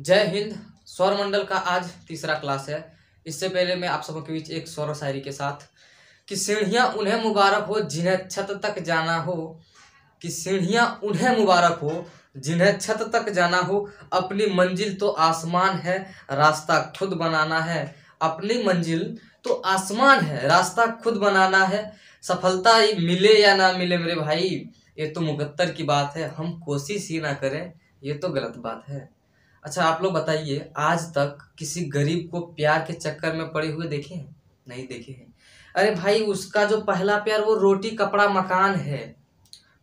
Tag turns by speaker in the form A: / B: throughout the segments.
A: जय हिंद। सौर मंडल का आज तीसरा क्लास है। इससे पहले मैं आप सबों के बीच एक सौर शायरी के साथ कि सीढ़ियां उन्हें मुबारक हो जिन्हें छत तक जाना हो, कि सीढ़ियां उन्हें मुबारक हो जिन्हें छत तक जाना हो। अपनी मंजिल तो आसमान है, रास्ता खुद बनाना है। अपनी मंजिल तो आसमान है, रास्ता खुद बनाना है। सफलता मिले या ना मिले मेरे भाई, ये तो मुकद्दर की बात है। हम कोशिश ही ना करें, ये तो गलत बात है। अच्छा आप लोग बताइए, आज तक किसी गरीब को प्यार के चक्कर में पड़े हुए देखे हैं? नहीं देखे हैं। अरे भाई, उसका जो पहला प्यार वो रोटी कपड़ा मकान है।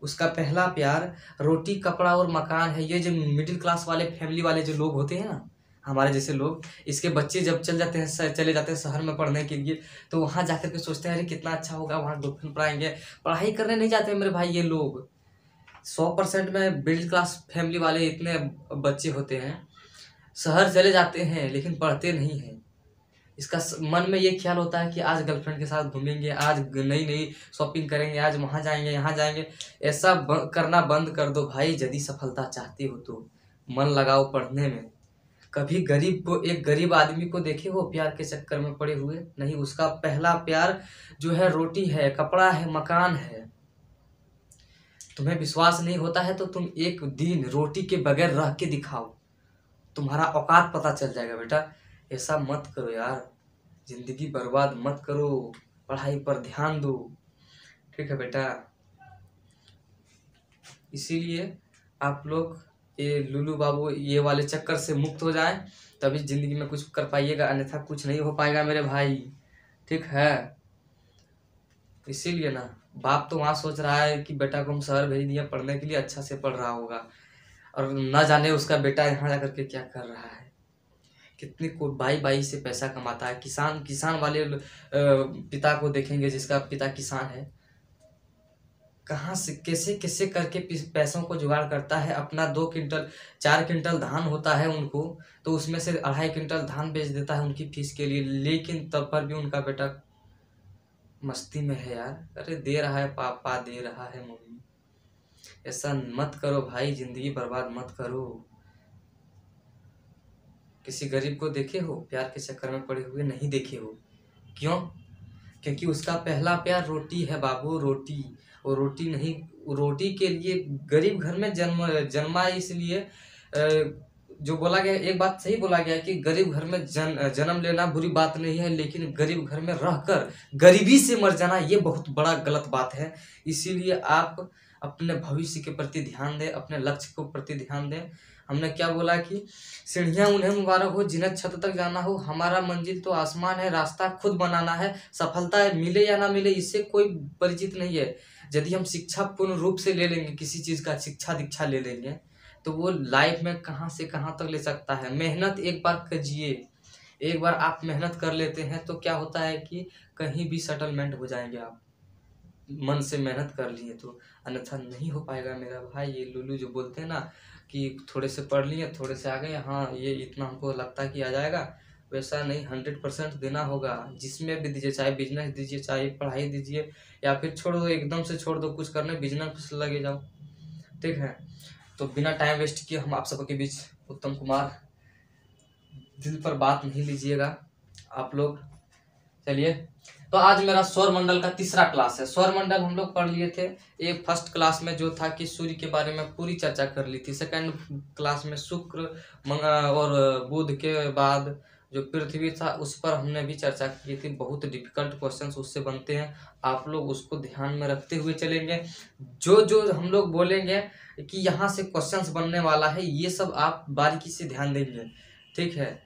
A: उसका पहला प्यार रोटी कपड़ा और मकान है। ये जो मिडिल क्लास वाले फैमिली वाले जो लोग होते हैं ना, हमारे जैसे लोग, इसके बच्चे जब चले जाते हैं शहर में पढ़ने के लिए, तो वहाँ जाकर के सोचते हैं अरे कितना अच्छा होगा, वहाँ गर्लफ्रेंड पढ़ाएंगे। पढ़ाई करने नहीं जाते मेरे भाई ये लोग। 100% में मिडिल क्लास फैमिली वाले इतने बच्चे होते हैं, शहर चले जाते हैं लेकिन पढ़ते नहीं हैं। इसका मन में ये ख्याल होता है कि आज गर्लफ्रेंड के साथ घूमेंगे, आज नई नई शॉपिंग करेंगे, आज वहाँ जाएंगे यहाँ जाएंगे। ऐसा करना बंद कर दो भाई। यदि सफलता चाहते हो तो मन लगाओ पढ़ने में। कभी गरीब को, एक गरीब आदमी को देखे हो प्यार के चक्कर में पड़े हुए? नहीं। उसका पहला प्यार जो है रोटी है, कपड़ा है, मकान है। तुम्हें विश्वास नहीं होता है तो तुम एक दिन रोटी के बगैर रह के दिखाओ, तुम्हारा औकात पता चल जाएगा बेटा। ऐसा मत करो यार, जिंदगी बर्बाद मत करो, पढ़ाई पर ध्यान दो, ठीक है बेटा। इसीलिए आप लोग ये लुलू बाबू ये वाले चक्कर से मुक्त हो जाएं, तभी जिंदगी में कुछ कर पाइएगा, अन्यथा कुछ नहीं हो पाएगा मेरे भाई, ठीक है। इसीलिए ना, बाप तो वहाँ सोच रहा है कि बेटा को हम शहर भेज दिया पढ़ने के लिए, अच्छा से पढ़ रहा होगा, और ना जाने उसका बेटा यहाँ जाकर के क्या कर रहा है। कितनी को बाई बाई से पैसा कमाता है। किसान वाले पिता को देखेंगे, जिसका पिता किसान है, कहाँ से कैसे कैसे करके पैसों को जुगाड़ करता है। अपना 2 क्विंटल 4 क्विंटल धान होता है उनको, तो उसमें से 2.5 क्विंटल धान बेच देता है उनकी फीस के लिए। लेकिन तब पर भी उनका बेटा मस्ती में है यार। अरे दे रहा है पापा, दे रहा है मम्मी। ऐसा मत करो भाई, जिंदगी बर्बाद मत करो। किसी गरीब को देखे हो प्यार के चक्कर में पड़े हुए? नहीं देखे हो। क्यों? क्योंकि उसका पहला प्यार रोटी है बाबू, रोटी। और रोटी नहीं, रोटी के लिए गरीब घर में जन्मा, इसलिए जो बोला गया, एक बात सही बोला गया कि गरीब घर में जन्म लेना बुरी बात नहीं है, लेकिन गरीब घर में रहकर गरीबी से मर जाना ये बहुत बड़ा गलत बात है। इसीलिए आप अपने भविष्य के प्रति ध्यान दें, अपने लक्ष्य के प्रति ध्यान दें। हमने क्या बोला कि सीढ़ियां उन्हें मुबारक हो जिन्हें छत तक जाना हो। हमारा मंजिल तो आसमान है, रास्ता खुद बनाना है। सफलता मिले या ना मिले इससे कोई परिचित नहीं है। यदि हम शिक्षा पूर्ण रूप से ले लेंगे, किसी चीज़ का शिक्षा दीक्षा ले लेंगे, तो वो लाइफ में कहाँ से कहाँ तक ले सकता है। मेहनत एक बार कीजिए, एक बार आप मेहनत कर लेते हैं तो क्या होता है कि कहीं भी सेटलमेंट हो जाएंगे आप, मन से मेहनत कर लिए तो। अन्यथा नहीं हो पाएगा मेरा भाई। ये लुलू जो बोलते हैं ना कि थोड़े से पढ़ लिए, थोड़े से आ गए, हाँ ये इतना हमको लगता है कि आ जाएगा, वैसा नहीं। 100% देना होगा, जिसमें भी दीजिए, चाहे बिजनेस दीजिए, चाहे पढ़ाई दीजिए, या फिर छोड़ दो, एकदम से छोड़ दो कुछ करने, बिजनेस लगे जाओ, ठीक है। तो बिना टाइम वेस्ट किए हम आप सबके बीच उत्तम कुमार, दिल पर बात नहीं लीजिएगा आप लोग। चलिए, तो आज मेरा सौर मंडल का तीसरा क्लास है। सौर मंडल हम लोग पढ़ लिए थे एक फर्स्ट क्लास में, जो था कि सूर्य के बारे में पूरी चर्चा कर ली थी। सेकंड क्लास में शुक्र और बुध के बाद जो पृथ्वी था उस पर हमने भी चर्चा की थी। बहुत डिफिकल्ट क्वेश्चंस उससे बनते हैं, आप लोग उसको ध्यान में रखते हुए चलेंगे। जो जो हम लोग बोलेंगे कि यहाँ से क्वेश्चंस बनने वाला है, ये सब आप बारीकी से ध्यान देंगे, ठीक है।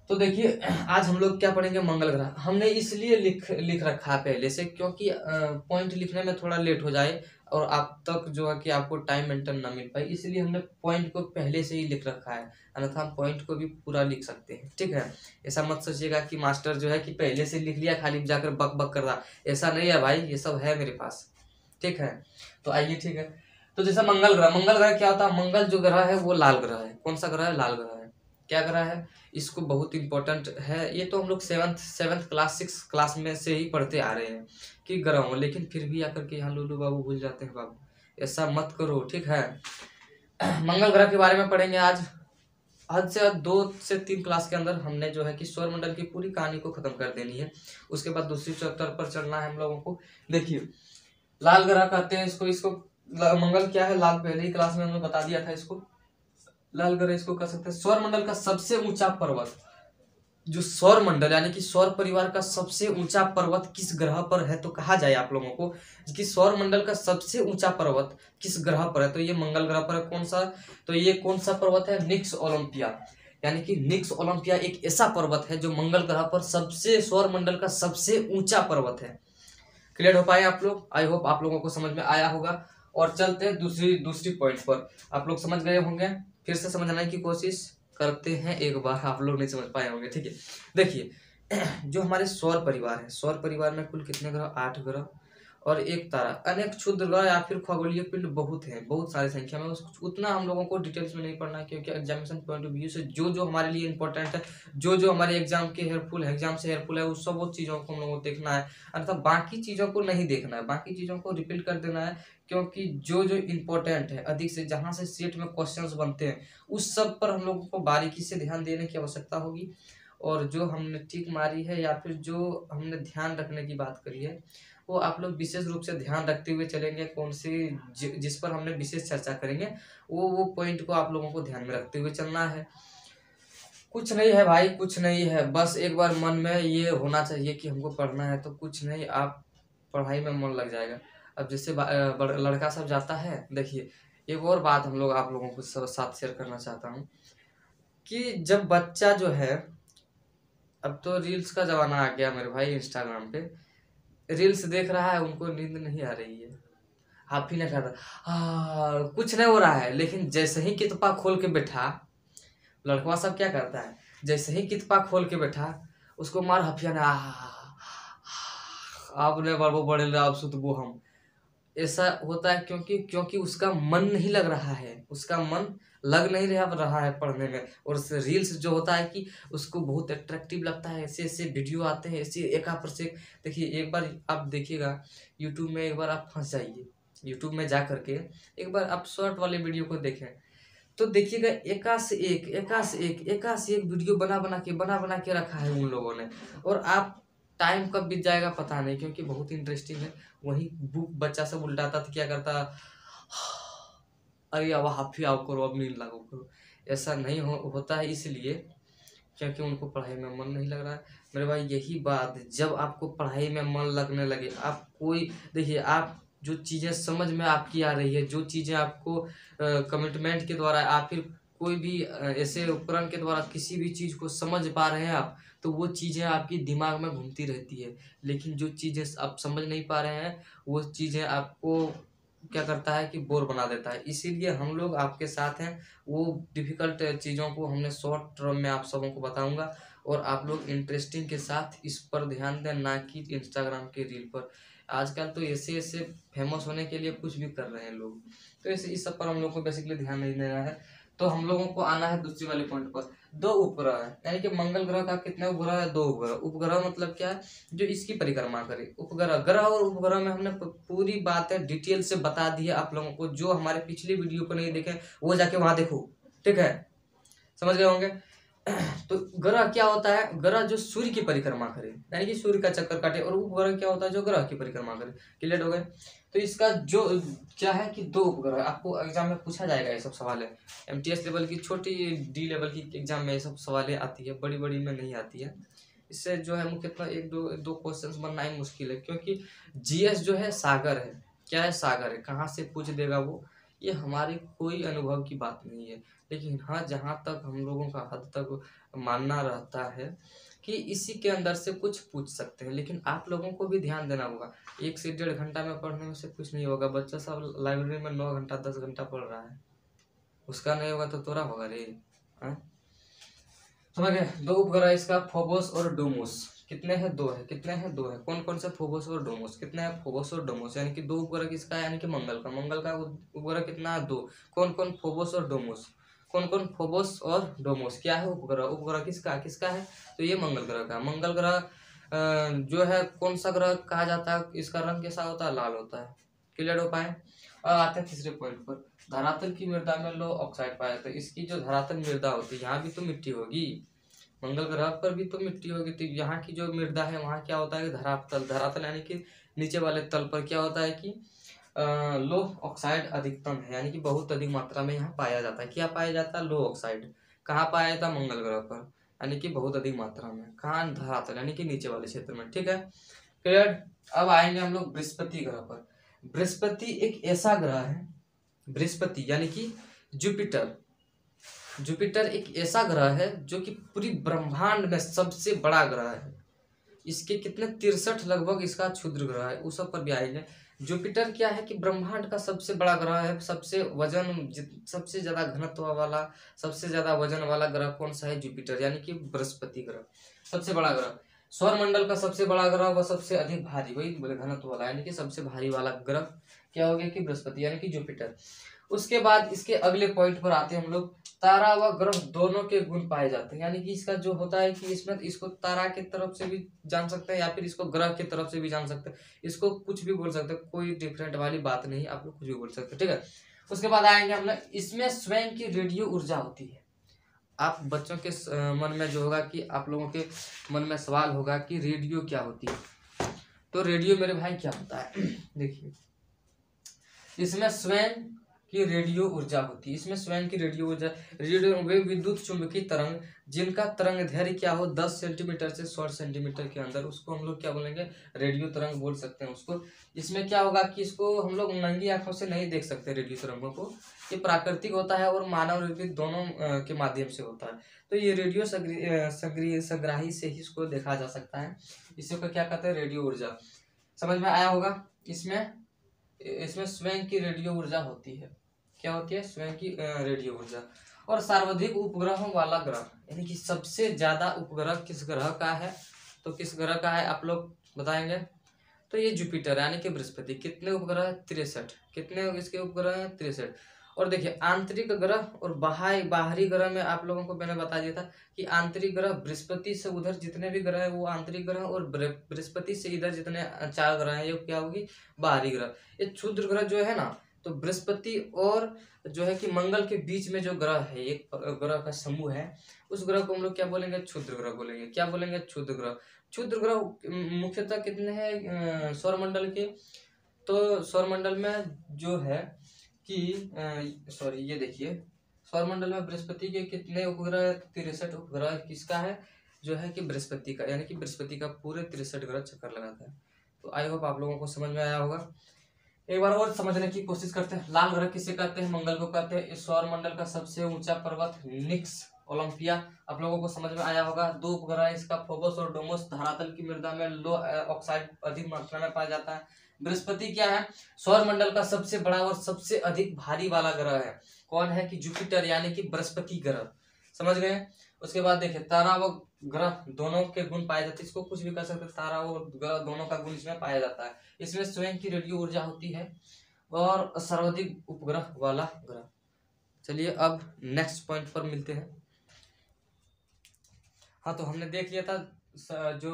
A: तो देखिए, आज हम लोग क्या पढ़ेंगे, मंगल ग्रह। हमने इसलिए लिख रखा है पहले से, क्योंकि पॉइंट लिखने में थोड़ा लेट हो जाए और आप तक जो है कि आपको टाइम मेंटेन ना मिल पाए, इसलिए हमने पॉइंट को पहले से ही लिख रखा है। अन्यथा हम पॉइंट को भी पूरा लिख सकते हैं, ठीक है। ऐसा मत सोचिएगा कि मास्टर जो है कि पहले से लिख लिया, खाली जाकर बक बक कर रहा, ऐसा नहीं है भाई, ये सब है मेरे पास, ठीक है। तो आइए, ठीक है। तो जैसा मंगल ग्रह क्या होता है? मंगल जो ग्रह है वो लाल ग्रह है। कौन सा ग्रह है? लाल ग्रह है। क्या ग्रह है? इसको बहुत इंपॉर्टेंट है, ये तो हम लोग सेवन्थ क्लास 6 क्लास में से ही पढ़ते आ रहे हैं कि ग्रहों, लेकिन फिर भी आकर के यहाँ लुलू बाबू भूल जाते हैं बाबू। ऐसा मत करो, ठीक है। मंगल ग्रह के बारे में पढ़ेंगे आज। हद से हद 2 से 3 क्लास के अंदर हमने जो है कि सौरमंडल की पूरी कहानी को खत्म कर देनी है। उसके बाद दूसरी चैप्टर पर चलना है हम लोगों को। देखिए, लाल ग्रह कहते हैं इसको। मंगल क्या है, लाल पहले ही क्लास में हमने बता दिया था इसको। लाल ग्रह इसको कह सकते हैं। सौरमंडल का सबसे ऊंचा पर्वत, जो सौर मंडल यानी कि सौर परिवार का सबसे ऊंचा पर्वत किस ग्रह पर है, तो कहा जाए आप लोगों को कि सौर मंडल का सबसे ऊंचा पर्वत किस ग्रह पर है, तो ये मंगल ग्रह पर है। कौन सा, तो ये कौन सा पर्वत है, निक्स ओलंपिया। यानी कि निक्स ओलंपिया एक ऐसा पर्वत है जो मंगल ग्रह पर सबसे, सौर मंडल का सबसे ऊंचा पर्वत है। क्लियर हो पाए आप लोग? आई होप आप लोगों को समझ में आया होगा। और चलते हैं दूसरी पॉइंट पर। आप लोग समझ गए होंगे, फिर से समझने की कोशिश करते हैं एक बार, आप लोग नहीं समझ पाए होंगे, ठीक है। देखिए, जो हमारे सौर परिवार है, सौर परिवार में कुल कितने ग्रह, 8 ग्रह और एक तारा। अनेक क्षुद्र ग्रह या फिर खगोलीय पिंड बहुत है, बहुत सारी संख्या में। उतना हम लोगों को डिटेल्स में नहीं पढ़ना है, क्योंकि एग्जामिनेशन पॉइंट ऑफ व्यू से जो जो हमारे लिए इंपॉर्टेंट है, जो जो हमारे एग्जाम से हेल्पफुल है, उस सब वो चीज़ों को हम लोगों को देखना है। अर्थात बाकी चीज़ों को नहीं देखना है, बाकी चीज़ों को रिपीट कर देना है, क्योंकि जो जो इम्पोर्टेंट है अधिक से, जहाँ से सेट में क्वेश्चंस बनते हैं, उस सब पर हम लोगों को बारीकी से ध्यान देने की आवश्यकता होगी। और जो हमने टिक मारी है या फिर जो हमने ध्यान रखने की बात करी है, वो आप लोग विशेष रूप से ध्यान रखते हुए चलेंगे। कौन सी जिस पर हमने विशेष चर्चा करेंगे, वो पॉइंट को आप लोगों को ध्यान में रखते हुए चलना है। कुछ नहीं है भाई, कुछ नहीं है, बस एक बार मन में ये होना चाहिए कि हमको पढ़ना है, तो कुछ नहीं, आप पढ़ाई में मन लग जाएगा। अब जैसे लड़का सब जाता है, देखिए एक और बात हम लोग आप लोगों को साथ शेयर करना चाहता हूँ कि जब बच्चा जो है, अब तो रील्स का जमाना आ गया मेरे भाई, इंस्टाग्राम पे रील्स देख रहा है, उनको नींद नहीं आ रही है, आप ही नहीं खाता, हाँ कुछ नहीं हो रहा है, लेकिन जैसे ही किताब खोल के बैठा, लड़का सब क्या करता है, जैसे ही किताब खोल के बैठा, उसको मार हफिया ने, आपने बड़ो बड़े आप सुतबो हम। ऐसा होता है क्योंकि उसका मन नहीं लग रहा है, उसका मन लग नहीं रहा है पढ़ने में। और रील्स जो होता है कि उसको बहुत अट्रैक्टिव लगता है, ऐसे ऐसे वीडियो आते हैं, ऐसे एक पर से। देखिए एक बार आप देखिएगा यूट्यूब में, एक बार आप फंस जाइए यूट्यूब में जा करके, एक बार आप शॉर्ट वाले वीडियो को देखें, तो देखिएगा एका से एक वीडियो बना के रखा है उन लोगों ने। और आप टाइम कब बीत जाएगा पता नहीं, क्योंकि बहुत इंटरेस्टिंग है। वही बुक बच्चा सब उल्टाता तो क्या करता, अरे अब हाफी आओ करो, अब नींद लागू करो। ऐसा नहीं होता है, इसलिए क्योंकि उनको पढ़ाई में मन नहीं लग रहा है। मेरे भाई यही बात, जब आपको पढ़ाई में मन लगने लगे, आप कोई, देखिए आप जो चीज़ें समझ में आपकी आ रही है, जो चीज़ें आपको कमिटमेंट के द्वारा, आप फिर कोई भी ऐसे उपकरण के द्वारा किसी भी चीज़ को समझ पा रहे हैं आप, तो वो चीज़ें आपकी दिमाग में घूमती रहती है। लेकिन जो चीज़ें आप समझ नहीं पा रहे हैं, वो चीज़ें आपको क्या करता है कि बोर बना देता है। इसीलिए हम लोग आपके साथ हैं, वो डिफ़िकल्ट चीज़ों को हमने शॉर्ट टर्म में आप सबों को बताऊंगा, और आप लोग इंटरेस्टिंग के साथ इस पर ध्यान दें, ना कि इंस्टाग्राम के रील पर। आजकल तो ऐसे फेमस होने के लिए कुछ भी कर रहे हैं लोग, तो ऐसे इस सब पर हम लोग को बेसिकली ध्यान नहीं देना है। तो हम लोगों को आना है दूसरी वाले पॉइंट पर। 2 उपग्रह है, यानी कि मंगल ग्रह का कितने उपग्रह है, 2 उपग्रह। उपग्रह मतलब क्या है, जो इसकी परिक्रमा करे। उपग्रह, ग्रह और उपग्रह में हमने पूरी बातें डिटेल से बता दी है आप लोगों को। जो हमारे पिछली वीडियो को नहीं देखे, वो जाके वहां देखो, ठीक है, समझ गए होंगे। तो ग्रह क्या होता है, ग्रह जो सूर्य की परिक्रमा करे, यानी कि सूर्य का चक्कर काटे। और उपग्रह क्या होता है, जो ग्रह की परिक्रमा करे। क्लियर हो गए? तो इसका जो क्या है कि 2 उपग्रह, आपको एग्जाम में पूछा जाएगा, ये सब सवाल है। MTS लेवल की, छोटी D लेवल की एग्जाम में ये सब सवालें आती है, बड़ी बड़ी में नहीं आती है। इससे जो है मुख्यतः एक दो क्वेश्चंस बनना ही मुश्किल है, क्योंकि GS जो है सागर है। क्या है, सागर है, कहाँ से पूछ देगा वो, ये हमारी कोई अनुभव की बात नहीं है। लेकिन हाँ, जहाँ तक हम लोगों का हद तक मानना रहता है कि इसी के अंदर से कुछ पूछ सकते हैं, लेकिन आप लोगों को भी ध्यान देना होगा। 1 से 1.5 घंटा में पढ़ने में से कुछ नहीं होगा। बच्चा सब लाइब्रेरी में 9 घंटा 10 घंटा पढ़ रहा है, उसका नहीं होगा तो तोरा होगा रे। समझ गए? 2 उपग्रह इसका, फोबोस और डोमोस। कितने हैं, 2 है। कितने हैं, 2 है। कौन कौन से, फोबोस और डोमोस। कितने हैं, फोबोस और डोमोस, यानी कि 2 उपग्रह किसका है, यानी कि मंगल का। मंगल का उपग्रह कितना है, 2। कौन कौन, फोबोस और डोमोस। कौन कौन, फोबोस और डोमोस। क्या है, उपग्रह। उपग्रह किसका किसका है, तो ये मंगल ग्रह का। मंगल ग्रह जो है कौन सा ग्रह कहा जाता है, इसका रंग कैसा होता है, लाल होता है। क्लियर हो पाए? और आते हैं तीसरे पॉइंट पर। धरातल की मृदा में लौह ऑक्साइड पाया जाता है। इसकी जो धरातल मृदा होती है, यहाँ भी तो मिट्टी होगी, मंगल ग्रह पर भी तो मिट्टी होगी, तो यहाँ की जो मृदा है वहाँ क्या होता है कि धरातल, धरातल यानी कि नीचे वाले तल पर क्या होता है कि लौह ऑक्साइड अधिकतम है, यानी कि बहुत अधिक मात्रा में यहाँ पाया जाता है। क्या पाया जाता है? लौह ऑक्साइड। कहाँ पाया जाता है? मंगल ग्रह पर, यानी कि बहुत अधिक मात्रा में। कहाँ? धरातल यानी कि नीचे वाले क्षेत्र में। ठीक है, क्लियर। अब आएंगे हम लोग बृहस्पति ग्रह पर। बृहस्पति एक ऐसा ग्रह है, बृहस्पति यानी कि जुपिटर, जुपिटर एक ऐसा ग्रह है जो कि पूरी ब्रह्मांड में सबसे बड़ा ग्रह है। इसके कितने 63 लगभग इसका क्षुद्र ग्रह है, उस सब पर भी आएंगे। जुपिटर क्या है कि ब्रह्मांड का सबसे बड़ा ग्रह है, सबसे वजन, सबसे ज्यादा घनत्व वाला, सबसे ज्यादा वजन वाला ग्रह कौन सा है? जुपिटर, यानी कि बृहस्पति ग्रह सबसे बड़ा ग्रह। सौर मंडल का सबसे बड़ा ग्रह व सबसे अधिक भारी, वही घनत्व वाला, यानी कि सबसे भारी वाला ग्रह क्या हो गया कि बृहस्पति, यानी कि जुपिटर। उसके बाद इसके अगले पॉइंट पर आते हैं हम लोग। तारा व ग्रह दोनों के गुण पाए जाते हैं, यानी कि इसका जो होता है कि इसमें इसको तारा की तरफ से भी जान सकते हैं या फिर इसको ग्रह की तरफ से भी जान सकते हैं, इसको कुछ भी बोल सकते हैं, कोई डिफरेंट वाली बात नहीं, आप लोग कुछ भी बोल सकते हैं। ठीक है, उसके बाद आएंगे हम लोग, इसमें स्वयं की रेडियो ऊर्जा होती है। आप बच्चों के मन में जो होगा कि आप लोगों के मन में सवाल होगा कि रेडियो क्या होती है, तो रेडियो मेरे भाई क्या होता है देखिए, इसमें स्वयं की रेडियो ऊर्जा होती है। इसमें स्वयं की रेडियो ऊर्जा, रेडियो वे विद्युत चुंबकीय तरंग जिनका तरंग दैर्घ्य क्या हो 10 सेंटीमीटर से 100 सेंटीमीटर के अंदर, उसको हम लोग क्या बोलेंगे? रेडियो तरंग बोल सकते हैं उसको। इसमें क्या होगा कि इसको हम लोग नंगी आंखों से नहीं देख सकते रेडियो तरंगों को, ये प्राकृतिक होता है और मानव निर्मित दोनों के माध्यम से होता है। तो ये रेडियो सग्राही से ही इसको देखा जा सकता है। इसी को क्या कहते हैं? रेडियो ऊर्जा। समझ में आया होगा। इसमें स्वयं की रेडियो ऊर्जा होती है। क्या होती है? स्वयं की रेडियो ऊर्जा। और सर्वाधिक उपग्रहों वाला ग्रह, यानी कि सबसे ज्यादा उपग्रह किस ग्रह का है? तो किस ग्रह का है आप लोग बताएंगे? तो ये जुपिटर यानी कि बृहस्पति। कितने उपग्रह है? 63। कितने इसके उपग्रह हैं? 63। और देखिए आंतरिक ग्रह और बाहरी ग्रह में आप लोगों को मैंने बता दिया था कि आंतरिक ग्रह बृहस्पति से उधर जितने भी ग्रह है वो आंतरिक ग्रह, और बृहस्पति से इधर जितने 4 ग्रह हैं ये क्या होगी? बाहरी ग्रह। ये क्षुद्र ग्रह जो है ना, तो बृहस्पति और जो है कि मंगल के बीच में जो ग्रह है, एक ग्रह का समूह है, उस ग्रह को हम लोग क्या बोलेंगे? क्षुद्र ग्रह बोलेंगे। क्या बोलेंगे? क्षुद्र ग्रह। क्षुद्र ग्रह मुख्यतः कितने हैं सौरमंडल के? तो सौरमंडल में जो है कि सॉरी ये देखिए, सौरमंडल में बृहस्पति के कितने उपग्रह? 63 उपग्रह। किसका है? जो है कि बृहस्पति का, यानी कि बृहस्पति का पूरे 63 ग्रह चक्कर लगाता है। तो आई होप आप लोगों को समझ में आया होगा। एक बार और समझने की कोशिश करते हैं। लाल ग्रह किसे कहते हैं? मंगल को कहते हैं। इस सौरमंडल का सबसे ऊंचा पर्वत निक्स ओलंपिया, आप लोगों को समझ में आया होगा। 2 उपग्रह इसका, फोबोस और डोमोस। धरातल की मृदा में लौह ऑक्साइड अधिक मात्रा में पाया जाता है। बृहस्पति क्या है? सौरमंडल का सबसे बड़ा और सबसे अधिक भारी वाला ग्रह है। कौन है? कि जुपिटर, यानी कि बृहस्पति ग्रह। समझ गए। उसके बाद देखिए तारा व ग्रह दोनों के गुण पाए जाते हैं। इसको कुछ भी कर सकते हैं, तारा और ग्रह दोनों का गुण इसमें पाया जाता है। इसमें स्वयं की रेडियो ऊर्जा होती है और सर्वाधिक उपग्रह वाला ग्रह। चलिए अब नेक्स्ट पॉइंट पर मिलते हैं। हाँ, तो हमने देख लिया था जो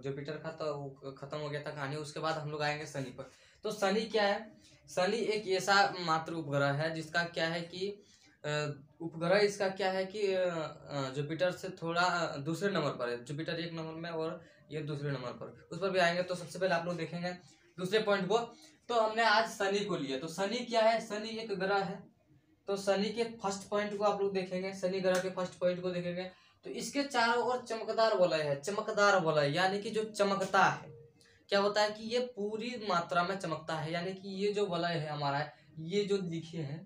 A: जुपिटर का, तो वो खत्म हो गया था कहानी। उसके बाद हम लोग आएंगे शनि पर। तो शनि क्या है? शनि एक ऐसा मात्र उपग्रह है जिसका क्या है कि उपग्रह इसका क्या है कि जुपिटर से थोड़ा दूसरे नंबर पर है। जुपिटर 1 नंबर में और ये दूसरे नंबर पर, उस पर भी आएंगे। तो सबसे पहले आप लोग देखेंगे दूसरे पॉइंट को। तो हमने आज शनि को लिया। तो शनि क्या है? शनि एक ग्रह है। तो शनि के फर्स्ट पॉइंट को आप लोग देखेंगे, शनि ग्रह के फर्स्ट पॉइंट को देखेंगे। तो इसके चारों ओर चमकदार वलय है। चमकदार वलय यानी कि जो चमकता है, क्या होता है कि ये पूरी मात्रा में चमकता है, यानी कि ये जो वलय है हमारा, ये जो लिखे हैं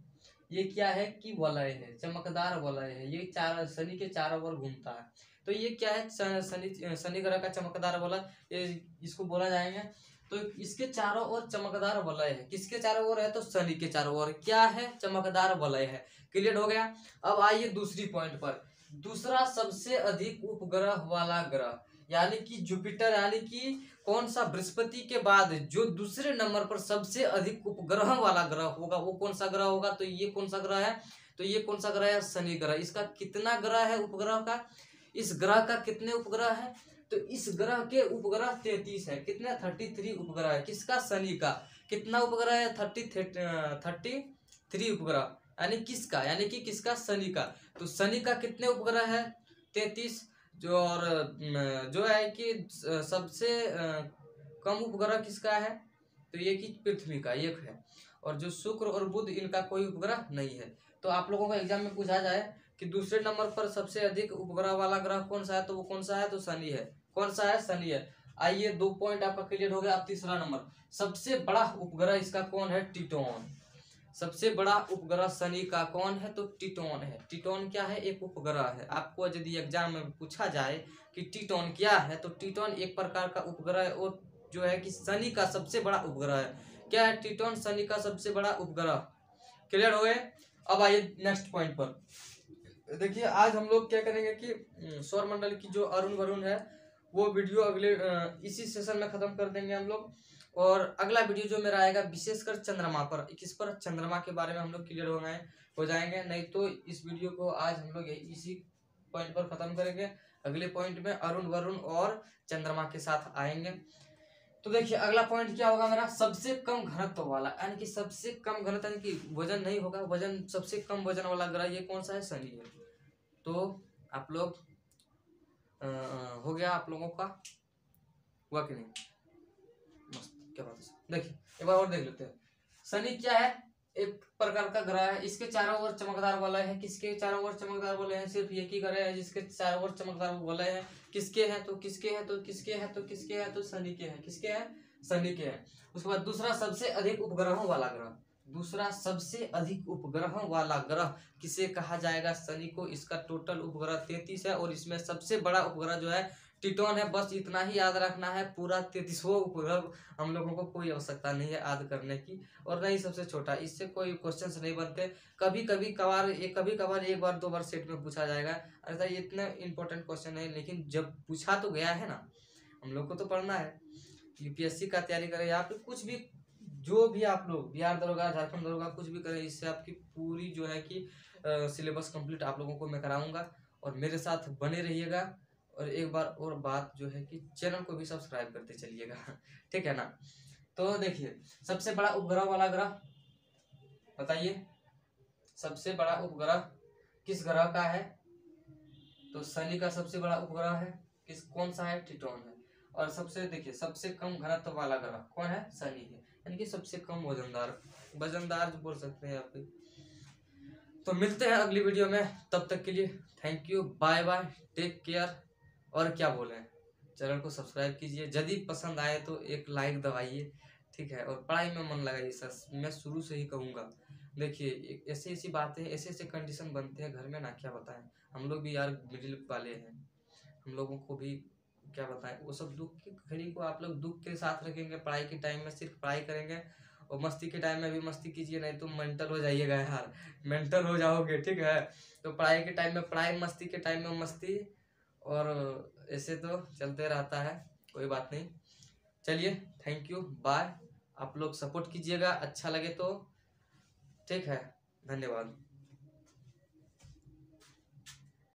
A: ये क्या है कि वलय है, चमकदार वलय है। ये शनि के चारों ओर घूमता है। तो ये क्या है? शनि ग्रह का चमकदार वलय, इसको बोला जाएंगे। तो इसके चारों ओर चमकदार वलय है। किसके चारों ओर है? तो शनि के चारों ओर क्या है? चमकदार वलय है। क्लियर हो गया। अब आइए दूसरी पॉइंट पर। दूसरा सबसे अधिक उपग्रह वाला ग्रह, यानी कि जुपिटर, यानी कि कौन सा? बृहस्पति के बाद जो दूसरे नंबर पर सबसे अधिक उपग्रह वाला ग्रह होगा वो कौन सा ग्रह होगा? तो ये कौन सा ग्रह है? तो ये कौन सा ग्रह है? शनि ग्रह। इसका कितना ग्रह है उपग्रह का? इस ग्रह का कितने उपग्रह है? तो इस ग्रह के उपग्रह 33 है। कितने? 33 उपग्रह है। किसका? शनि का। कितना उपग्रह है? 33 3 उपग्रह, यानी किसका, यानी कि किसका, शनि का। तो शनि का कितने उपग्रह है, 33। जो और जो है कि सबसे कम उपग्रह किसका है, तो ये कि पृथ्वी का एक है। और जो शुक्र और बुध, इनका कोई उपग्रह नहीं है। तो आप लोगों को एग्जाम में पूछा जाए कि दूसरे नंबर पर सबसे अधिक उपग्रह वाला ग्रह कौन सा है, तो वो कौन सा है, तो शनि है। कौन सा है, शनि है। आइए 2 पॉइंट आपका क्लियर हो गया। अब तीसरा नंबर, सबसे बड़ा उपग्रह इसका कौन है, टिटोन। सबसे बड़ा उपग्रह शनि का कौन है, तो टिटोन है। टिटोन क्या है, एक उपग्रह है। आपको यदि एग्जाम में पूछा जाए कि टिटोन क्या है, तो टिटोन एक प्रकार का उपग्रह है, और जो है कि शनि का सबसे बड़ा उपग्रह है। क्या है, टिटोन शनि का सबसे बड़ा उपग्रह। क्लियर हो गए। अब आइए नेक्स्ट पॉइंट पर। देखिए आज हम लोग क्या करेंगे कि सौर मंडल की जो अरुण वरुण है वो वीडियो अगले इसी सेशन में खत्म कर देंगे हम लोग। और अगला वीडियो जो मेरा आएगा विशेषकर चंद्रमा पर, किस पर, चंद्रमा के बारे में हम लोग क्लियर हो जाएंगे। नहीं तो इस वीडियो को आज हम लोग इसी पॉइंट पर खत्म करेंगे। अगले पॉइंट में अरुण वरुण और चंद्रमा के साथ आएंगे। तो देखिए अगला पॉइंट क्या होगा मेरा, सबसे कम घनत्व वाला, यानी कि सबसे कम घनत्व, यानी कि वजन नहीं होगा, वजन सबसे कम वजन वाला ग्रह ये कौन सा है, शनि है। तो आप लोग हो गया, आप लोगों का हुआ कि नहीं, मस्त, क्या बात है। देखिए एक बार और देख लेते हैं। शनि क्या है, एक प्रकार का ग्रह है। इसके चारों ओर चमकदार वलय है। किसके चारों ओर चमकदार वलय है, सिर्फ एक ही ग्रह है जिसके चारों ओर चमकदार वलय है। किसके हैं, तो किसके हैं, तो किसके हैं, तो किसके हैं, तो शनि के हैं। किसके हैं, शनि के हैं। उसके बाद दूसरा सबसे अधिक उपग्रहों वाला ग्रह, दूसरा सबसे अधिक उपग्रहों वाला ग्रह किसे कहा जाएगा, शनि को। इसका टोटल उपग्रह 33 है, और इसमें सबसे बड़ा उपग्रह जो है टिटोन है। बस इतना ही याद रखना है, पूरा 33वां उपग्रह हम लोगों को कोई आवश्यकता नहीं है याद करने की, और नहीं सबसे छोटा, इससे कोई क्वेश्चंस नहीं बनते। कभी कभी कभार एक बार 2 बार सेट में पूछा जाएगा, ऐसा इतना इंपॉर्टेंट क्वेश्चन है। लेकिन जब पूछा तो गया है ना, हम लोग को तो पढ़ना है। यूपीएससी का तैयारी करें या फिर कुछ भी, जो भी आप लोग बिहार दरोगा, झारखंड दरोगा, कुछ भी करें, इससे आपकी पूरी जो है कि सिलेबस कंप्लीट आप लोगों को मैं कराऊंगा। और मेरे साथ बने रहिएगा। और एक बार और बात जो है कि चैनल को भी सब्सक्राइब करते चलिएगा ठीक है ना। तो देखिए सबसे बड़ा उपग्रह वाला ग्रह बताइए, सबसे बड़ा उपग्रह किस ग्रह का है, तो शनि का सबसे बड़ा उपग्रह है। किस, कौन सा है, टिटोन है। और सबसे देखिए सबसे कम घनत्व वाला ग्रह कौन है, शनि है, यानी कि सबसे कम वजनदार बोल सकते हैं आप। तो मिलते हैं अगली वीडियो में, तब तक के लिए thank you, bye bye, take care. और क्या बोले, चैनल को सब्सक्राइब कीजिए, यदि पसंद आए तो एक लाइक दबाइए, ठीक है। और पढ़ाई में मन लगाइए सर, मैं शुरू से ही कहूँगा। देखिए ऐसी ऐसी बातें, ऐसे ऐसे कंडीशन बनते हैं घर में ना, क्या बताएं। हम लोग भी यार मिडिल वाले हैं, हम लोगों को भी क्या बताएं। वो सब दुख की घड़ी को आप लोग दुख के साथ रखेंगे, पढ़ाई के टाइम में सिर्फ पढ़ाई करेंगे, और मस्ती के टाइम में भी मस्ती कीजिए, नहीं तो मेंटल हो जाइएगा यार, मेंटल हो जाओगे, ठीक है। तो पढ़ाई के टाइम में पढ़ाई, मस्ती के टाइम में मस्ती, और ऐसे तो चलते रहता है, कोई बात नहीं। चलिए थैंक यू, बाय। आप लोग सपोर्ट कीजिएगा, अच्छा लगे तो, ठीक है, धन्यवाद।